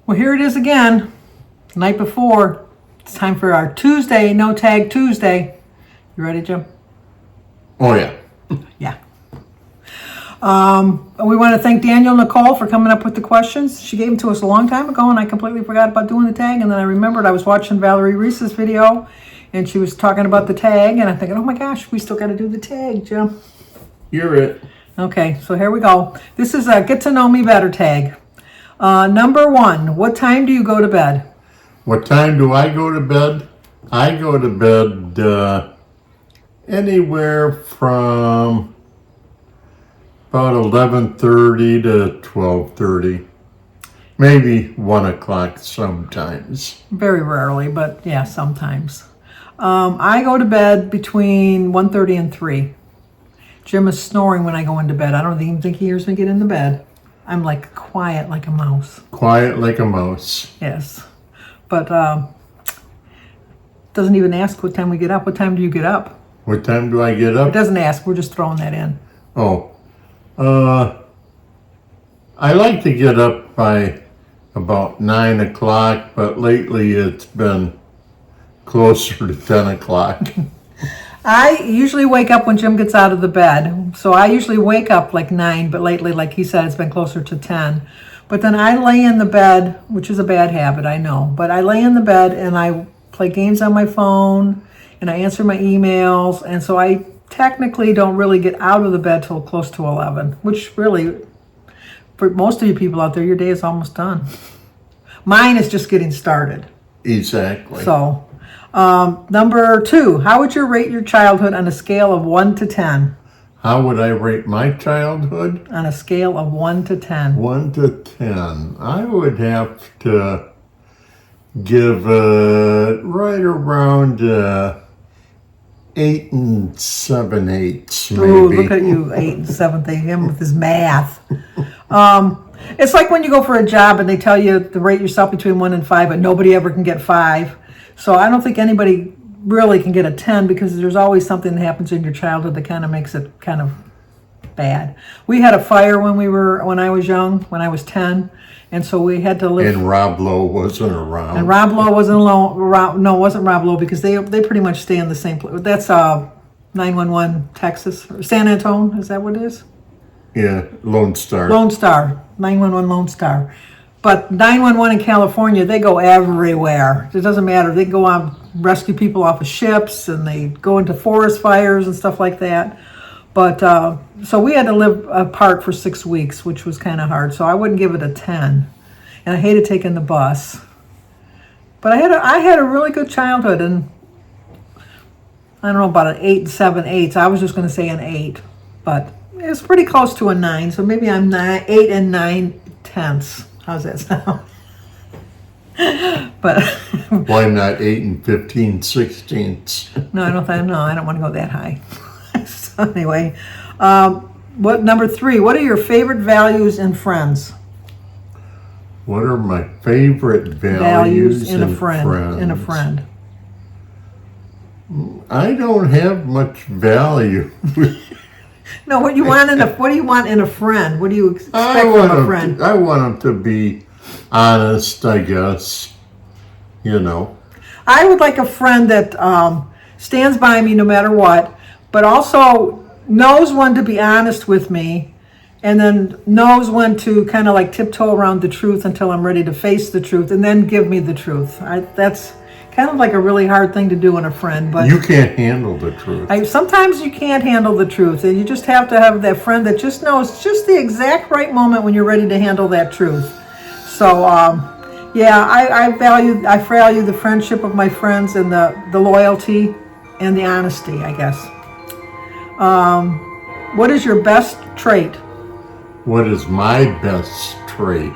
Well, here it is again, the night before. It's time for our Tuesday, No Tag Tuesday. You ready, Jim? Oh, yeah. Yeah. We want to thank Daniel Nicole for coming up with the questions. She gave them to us a long time ago, and I completely forgot about doing the tag. And then I remembered I was watching Valerie Reese's video, and she was talking about the tag. And I'm thinking, oh my gosh, we still got to do the tag, Jim. You're it. Okay, so here we go. This is a Get to Know Me Better tag. Number 1, what time do you go to bed? What time do I go to bed? I go to bed anywhere from about 11:30 to 12:30. Maybe 1 o'clock sometimes. Very rarely, but yeah, sometimes. I go to bed between 1:30 and 3. Jim is snoring when I go into bed. I don't even think he hears me get into bed. I'm like quiet like a mouse. Quiet like a mouse. Yes. But doesn't even ask what time we get up. What time do you get up? What time do I get up? It doesn't ask. We're just throwing that in. Oh. I like to get up by about 9 o'clock, but lately it's been closer to 10 o'clock. I usually wake up when Jim gets out of the bed. So I usually wake up like 9, but lately, like he said, it's been closer to 10. But then I lay in the bed, which is a bad habit, I know. But I lay in the bed and I play games on my phone and I answer my emails. And so I technically don't really get out of the bed till close to 11, which really, for most of you people out there, your day is almost done. Mine is just getting started. Exactly. So, number 2, how would you rate your childhood on a scale of 1 to 10? How would I rate my childhood? On a scale of 1 to 10. 1 to 10. I would have to give it right around 8 and 7/8, maybe. Ooh, look at you, 8 and 7th, him with his math. It's like when you go for a job and they tell you to rate yourself between 1 and 5, but nobody ever can get 5. So I don't think anybody really can get a 10 because there's always something that happens in your childhood that kind of makes it kind of bad. We had a fire when I was young, when I was 10, and so we had to live. And Rob Lowe wasn't around. And Rob Lowe wasn't alone. No, it wasn't Rob Lowe because they pretty much stay in the same place. That's 911 Texas or San Antonio. Is that what it is? Yeah, Lone Star. Lone Star, 911 Lone Star. But 911 in California, they go everywhere. It doesn't matter. They go on rescue people off of ships and they go into forest fires and stuff like that. But so we had to live apart for 6 weeks, which was kind of hard. So I wouldn't give it a 10. And I hated taking the bus. But I had a really good childhood, and I don't know about an 8 and 7/8. I was just going to say an 8, but it's pretty close to a 9. So maybe I'm 8 and 9/10. How's that sound? But Why not 8 and 15/16? No, I don't want to go that high. So anyway, number 3? What are your favorite values in friends? What are my favorite values in a friend? In a friend. I don't have much value. No, what do you want in a friend? What do you expect from a friend? I want them to be honest, I guess. You know. I would like a friend that stands by me no matter what, but also knows when to be honest with me, and then knows when to kind of like tiptoe around the truth until I'm ready to face the truth, and then give me the truth. That's kind of like a really hard thing to do in a friend, but you can't handle the truth. Sometimes you can't handle the truth, and you just have to have that friend that just knows just the exact right moment when you're ready to handle that truth. So, yeah, I value the friendship of my friends and the loyalty and the honesty, I guess. What is your best trait? What is my best trait?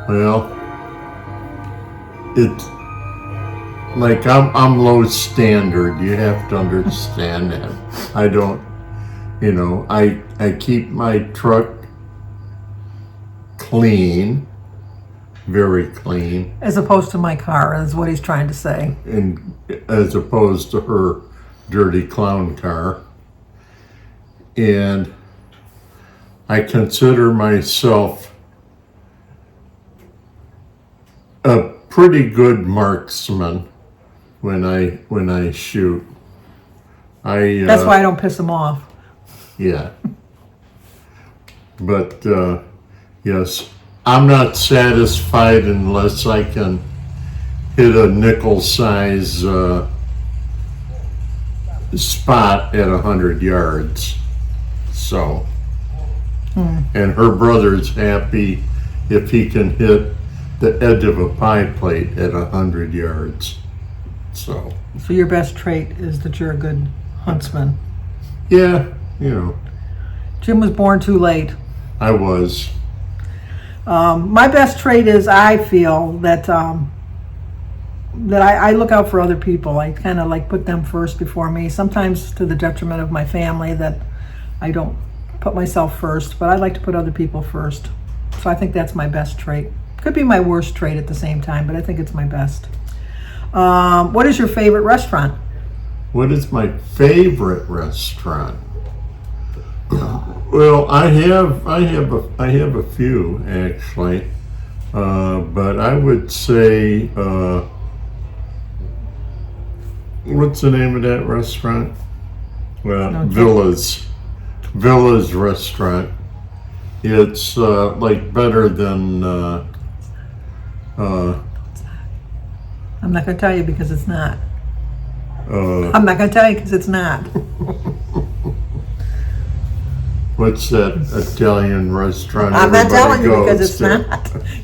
Well, it's like I'm low standard. You have to understand that. I don't, I keep my truck clean, very clean. As opposed to my car, is what he's trying to say. And as opposed to her dirty clown car. And I consider myself a pretty good marksman when I shoot. That's why I don't piss them off. Yeah. But yes, I'm not satisfied unless I can hit a nickel size spot at 100 yards. So, and her brother's happy if he can hit the edge of a pie plate at 100 yards. So your best trait is that you're a good huntsman. yeah, you know, Jim was born too late. I was. My best trait is I feel that I look out for other people. I kind of like put them first before me, sometimes to the detriment of my family, that I don't put myself first, but I like to put other people first. So I think that's my best trait. Could be my worst trait at the same time, but I think it's my best. What is your favorite restaurant? What is my favorite restaurant? Well, I have a few actually, but I would say, what's the name of that restaurant? Well, No, Villa's restaurant. It's like better than. I'm not going to tell you because it's not. Uh, I'm not going to tell you because it's not. What's that Italian restaurant? I'm not telling you because it's not.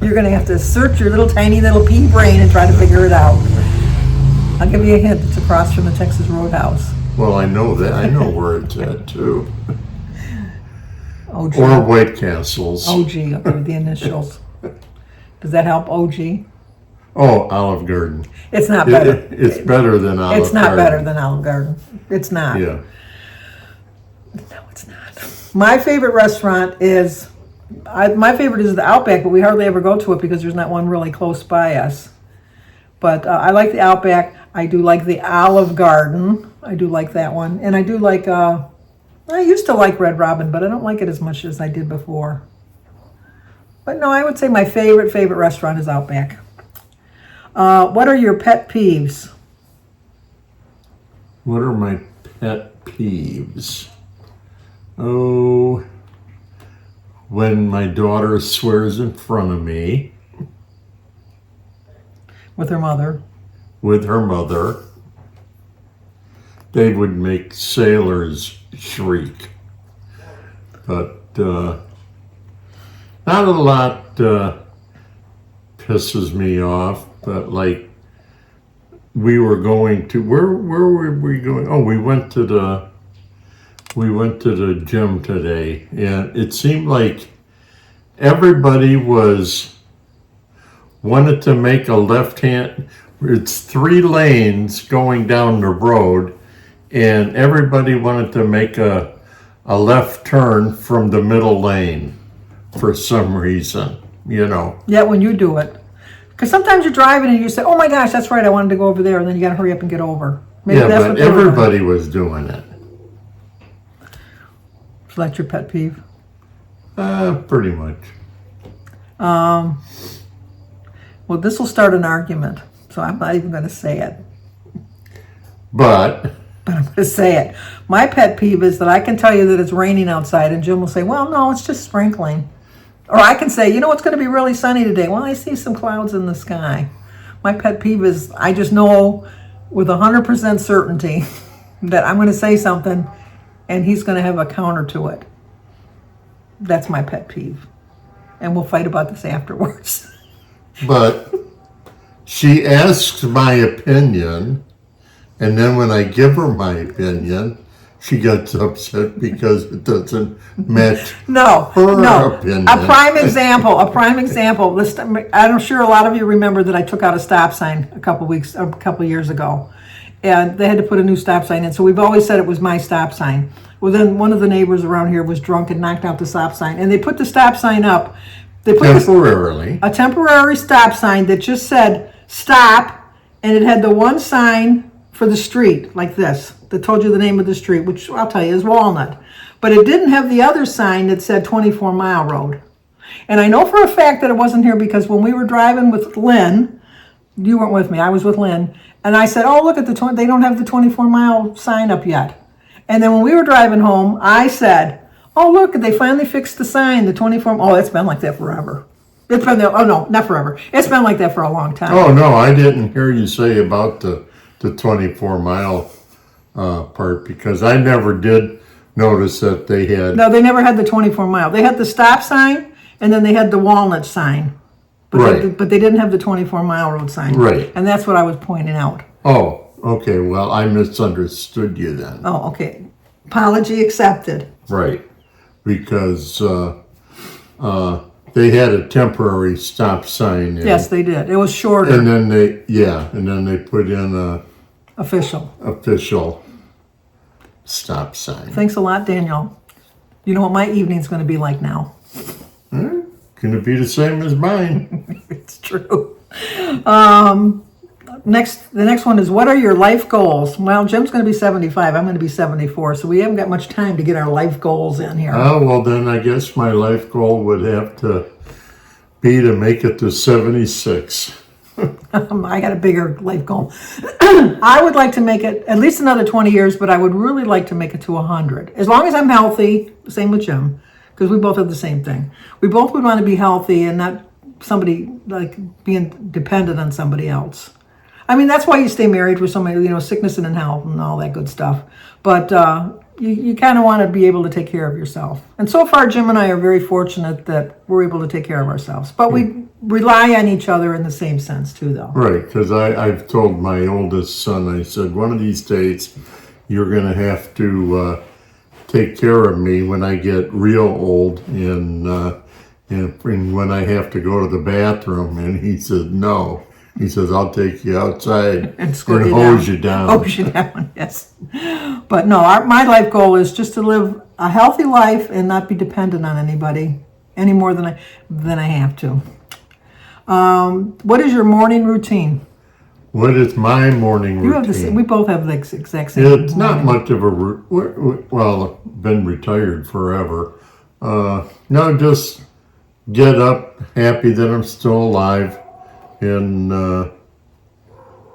You're going to have to search your little tiny little pea brain and try to figure it out. I'll give you a hint. It's across from the Texas Roadhouse. Well, I know that. I know where it's at too. OG. Or White Castles. OG, okay, with the initials. Does that help, OG? Oh, Olive Garden. It's not better. It's better than Olive Garden. It's not better than Olive Garden. It's not. Yeah. No, it's not. My favorite restaurant is, my favorite is the Outback, but we hardly ever go to it because there's not one really close by us. But I like the Outback. I do like the Olive Garden. I do like that one. And I do like, I used to like Red Robin, but I don't like it as much as I did before. But no, I would say my favorite restaurant is Outback. What are your pet peeves? What are my pet peeves? Oh, when my daughter swears in front of me. With her mother. With her mother. They would make sailors shriek. But not a lot pisses me off, but like we were going to, where were we going? Oh, we went to the gym today, and it seemed like everybody wanted to make a left hand. It's 3 lanes going down the road, and everybody wanted to make a left turn from the middle lane for some reason, you know. Yeah, when you do it. Because sometimes you're driving and you say, oh my gosh, that's right, I wanted to go over there, and then you got to hurry up and get over. Maybe yeah, that's but what they were doing. everybody was doing it. So that's your pet peeve? Pretty much. Well, this will start an argument, so I'm not even going to say it. But I'm going to say it. My pet peeve is that I can tell you that it's raining outside, and Jim will say, well, no, it's just sprinkling. Or I can say, you know, it's going to be really sunny today. Well, I see some clouds in the sky. My pet peeve is I just know with 100% certainty that I'm going to say something, and he's going to have a counter to it. That's my pet peeve. And we'll fight about this afterwards. But she asks my opinion, and then when I give her my opinion, she gets upset because it doesn't match her opinion. A prime example. I'm sure a lot of you remember that I took out a stop sign a couple years ago, and they had to put a new stop sign in. So we've always said it was my stop sign. Well, then one of the neighbors around here was drunk and knocked out the stop sign, and they put the stop sign up. They put Temporarily. a temporary stop sign that just said stop, and it had the one sign for the street like this that told you the name of the street, which I'll tell you is Walnut. but it didn't have the other sign that said 24 Mile Road. And I know for a fact that it wasn't here because when we were driving with Lynn, you weren't with me, I was with Lynn, and I said, oh, look at they don't have the 24 mile sign up yet. And then when we were driving home, I said, oh, look, they finally fixed the sign, the 24, oh, it's been like that forever. It's been there, oh no, not forever. It's been like that for a long time. Oh, no, I didn't hear you say about the 24 mile part because I never did notice that they had. No, they never had the 24 mile. They had the stop sign and then they had the Walnut sign. But Right. But they didn't have the 24 Mile Road sign. Right. And that's what I was pointing out. Oh, okay, well, I misunderstood you then. Oh, okay. Apology accepted. Right, because they had a temporary stop sign in. Yes, they did. It was shorter. And then they put in a Official. official stop sign. Thanks a lot, Daniel. You know what my evening's going to be like now. Gonna be the same as mine. It's true. The next one is, what are your life goals? Well, Jim's going to be 75. I'm going to be 74. So we haven't got much time to get our life goals in here. Oh, well, then I guess my life goal would have to be to make it to 76. I got a bigger life goal. I would like to make it at least another 20 years, but I would really like to make it to 100. As long as I'm healthy, same with Jim, because we both have the same thing. We both would want to be healthy and not somebody like being dependent on somebody else. I mean, that's why you stay married with somebody, sickness and in health and all that good stuff. But you kind of want to be able to take care of yourself. And so far, Jim and I are very fortunate that we're able to take care of ourselves. But we rely on each other in the same sense, too, though. Right, because I've told my oldest son, I said, one of these days, you're going to have to take care of me when I get real old and when I have to go to the bathroom. And he said, no. He says, I'll take you outside and hose you down. Hose you down, yes. But no, my life goal is just to live a healthy life and not be dependent on anybody any more than I have to. What is your morning routine? What is my morning routine? We both have the exact same. It's not much of a well, been retired forever. No, just get up, happy that I'm still alive, and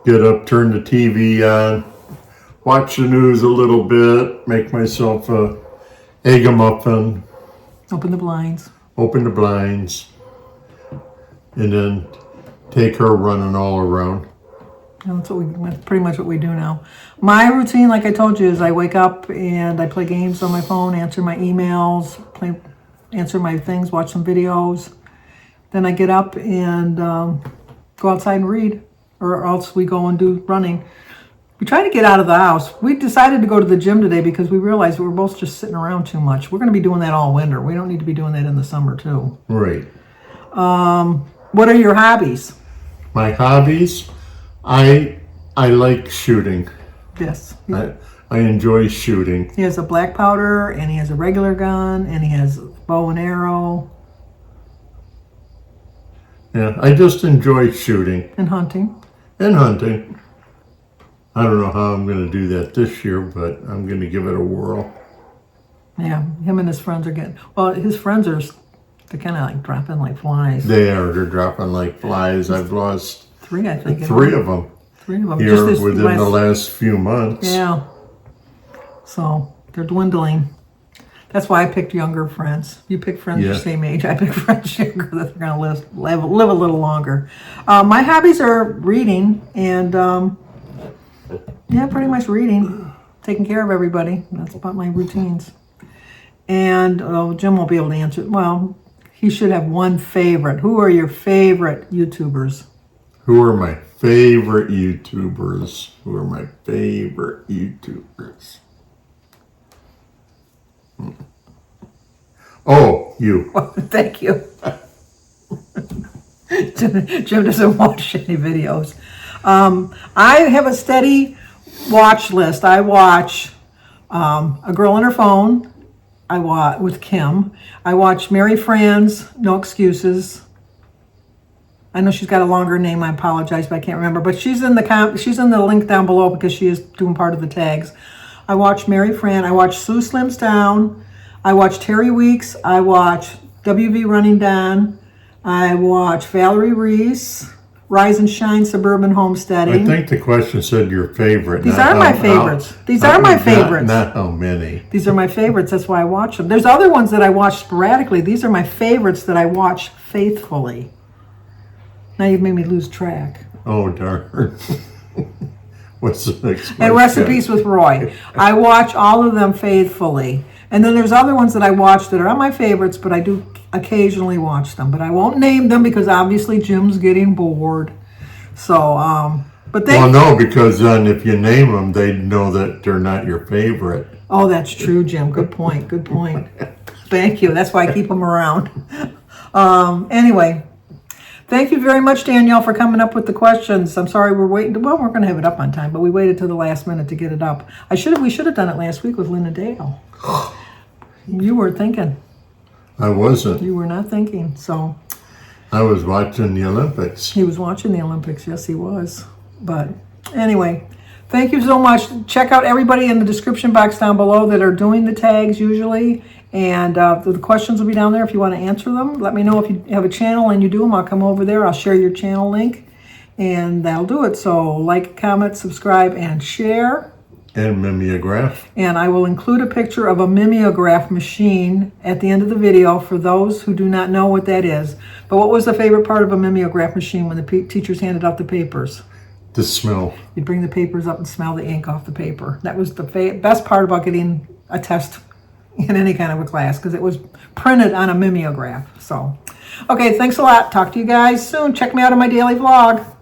get up, turn the TV on, watch the news a little bit, make myself a egg muffin. Open the blinds. Open the blinds, and then take her running all around. That's pretty much what we do now. My routine, like I told you, is I wake up and I play games on my phone, answer my emails, answer my things, watch some videos. Then I get up and go outside and read, or else we go and do running. We try to get out of the house. We decided to go to the gym today because we realized we were both just sitting around too much. We're going to be doing that all winter. We don't need to be doing that in the summer too. Right. What are your hobbies? My hobbies? I like shooting. Yes. I enjoy shooting. He has a black powder, and he has a regular gun, and he has bow and arrow. Yeah, I just enjoy shooting. And hunting. And hunting. I don't know how I'm going to do that this year, but I'm going to give it a whirl. Yeah, him and his friends are getting... Well, his friends they're kind of like dropping like flies. They're dropping like flies. I've lost 3, I think. 3 of them. 3 of them. Here within the last few months. Yeah. So they're dwindling. That's why I picked younger friends. You pick friends the same age. I pick friends younger that they're going to live a little longer. My hobbies are reading and, pretty much reading. Taking care of everybody. That's about my routines. And Jim won't be able to answer. Well, he should have one favorite. Who are your favorite YouTubers? Who are my favorite YouTubers? Who are my favorite YouTubers? Oh, you. Thank you. Jim doesn't watch any videos. I have a steady watch list. I watch A Girl and Her Phone. I watch with Kim. I watch Mary Fran's No Excuses. I know she's got a longer name. I apologize, but I can't remember. But she's in the link down below because she is doing part of the tags. I watch Mary Fran. I watch Sue Slims Down. I watch Terry Weeks. I watch WV Running Down. I watch Valerie Reese, Rise and Shine Suburban Homesteading. I think the question said your favorite. These are my favorites. These are my favorites. Not how many. These are my favorites. That's why I watch them. There's other ones that I watch sporadically. These are my favorites that I watch faithfully. Now you've made me lose track. Oh, darn. What's the next one? And Recipes with Roy. I watch all of them faithfully. And then there's other ones that I watch that are not my favorites, but I do occasionally watch them. But I won't name them because obviously Jim's getting bored. So, but they... Well, no, because then if you name them, they'd know that they're not your favorite. Oh, that's true, Jim. Good point. Good point. Thank you. That's why I keep them around. Anyway, thank you very much, Danielle, for coming up with the questions. I'm sorry we're waiting. Well, we're going to have it up on time, but we waited till the last minute to get it up. We should have done it last week with Linda Dale. You were thinking. I wasn't. You were not thinking. So I was watching the Olympics. he was watching the Olympics. Yes, he was. But anyway, thank you so much. Check out everybody in the description box down below that are doing the tags usually. And the questions will be down there if you want to answer them. Let me know if you have a channel and you do them. I'll come over there. I'll share your channel link. And that'll do it. So like, comment, subscribe, and share. And mimeograph. And I will include a picture of a mimeograph machine at the end of the video for those who do not know what that is. But what was the favorite part of a mimeograph machine when the teachers handed out the papers? The smell. You'd bring the papers up and smell the ink off the paper. That was the best part about getting a test in any kind of a class because it was printed on a mimeograph. So, okay, thanks a lot. Talk to you guys soon. Check me out on my daily vlog.